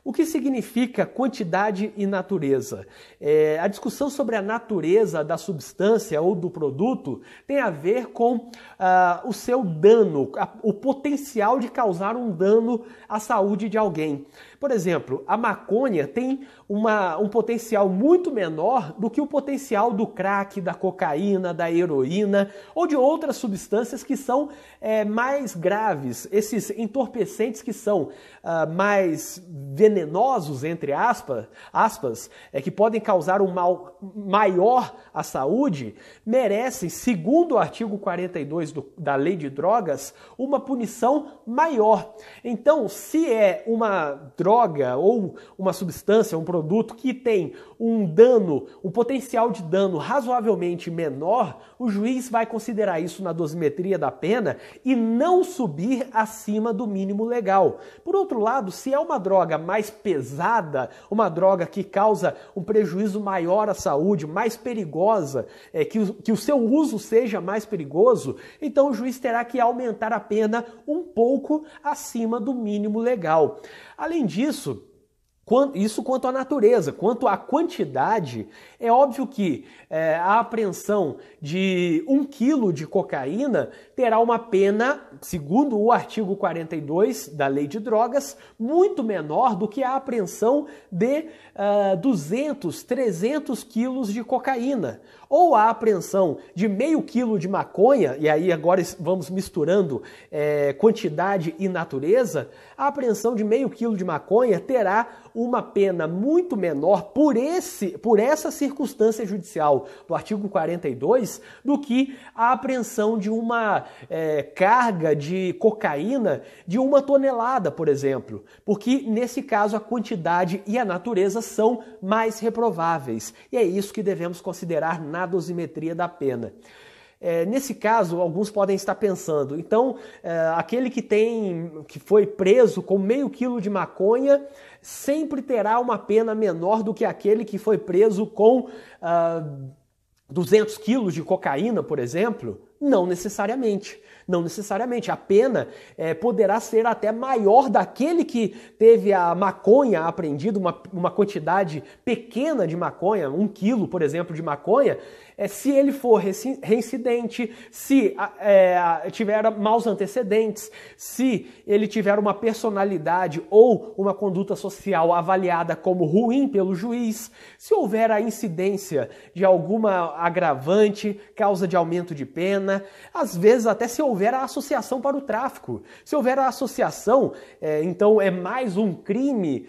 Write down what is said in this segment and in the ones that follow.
O que significa quantidade e natureza? A discussão sobre a natureza da substância ou do produto tem a ver com o seu dano, o potencial de causar um dano à saúde de alguém. Por exemplo, a maconha tem um potencial muito menor do que o potencial do crack, da cocaína, da heroína ou de outras substâncias que são mais graves, esses entorpecentes que são mais venenosos, entre aspas, que podem causar um mal maior à saúde, merecem, segundo o artigo 42 da Lei de Drogas, uma punição maior. Então, se é uma droga ou uma substância, um produto que tem um potencial de dano razoavelmente menor, o juiz vai considerar isso na dosimetria da pena e não subir acima do mínimo legal. Por outro lado, se é uma droga mais pesada, uma droga que causa um prejuízo maior à saúde, mais perigosa, que o seu uso seja mais perigoso, então o juiz terá que aumentar a pena um pouco acima do mínimo legal. Além disso, isso quanto à natureza. Quanto à quantidade, é óbvio que a apreensão de 1 quilo de cocaína terá uma pena, segundo o artigo 42 da Lei de Drogas, muito menor do que a apreensão de 200, 300 quilos de cocaína. Ou a apreensão de meio quilo de maconha, e aí agora vamos misturando quantidade e natureza, a apreensão de meio quilo de maconha terá uma pena muito menor por essa circunstância judicial do artigo 42 do que a apreensão de uma carga de cocaína de 1 tonelada, por exemplo, porque nesse caso a quantidade e a natureza são mais reprováveis e é isso que devemos considerar na dosimetria da pena. Nesse caso, alguns podem estar pensando, então, aquele que foi preso com meio quilo de maconha sempre terá uma pena menor do que aquele que foi preso com 200 quilos de cocaína, por exemplo? Não necessariamente. Não necessariamente. A pena poderá ser até maior daquele que teve a maconha apreendida, uma quantidade pequena de maconha, 1 quilo, por exemplo, de maconha, se ele for reincidente, se tiver maus antecedentes, se ele tiver uma personalidade ou uma conduta social avaliada como ruim pelo juiz, se houver a incidência de alguma agravante, causa de aumento de pena, às vezes até se houver a associação para o tráfico. Se houver a associação, então é mais um crime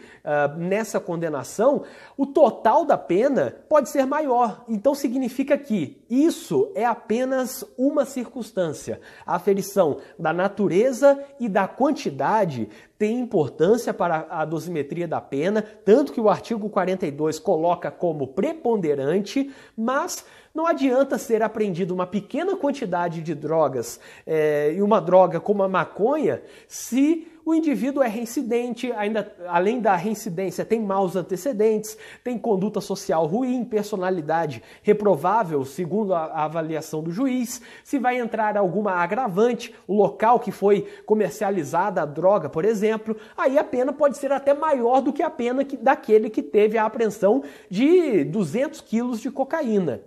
nessa condenação, o total da pena pode ser maior. Então significa que isso é apenas uma circunstância. A aferição da natureza e da quantidade tem importância para a dosimetria da pena, tanto que o artigo 42 coloca como preponderante, mas não adianta ser apreendida uma pequena quantidade de drogas e uma droga como a maconha se o indivíduo é reincidente, ainda além da reincidência tem maus antecedentes, tem conduta social ruim, personalidade reprovável, segundo a avaliação do juiz, se vai entrar alguma agravante, o local que foi comercializada a droga, por exemplo, aí a pena pode ser até maior do que a pena daquele que teve a apreensão de 200 quilos de cocaína.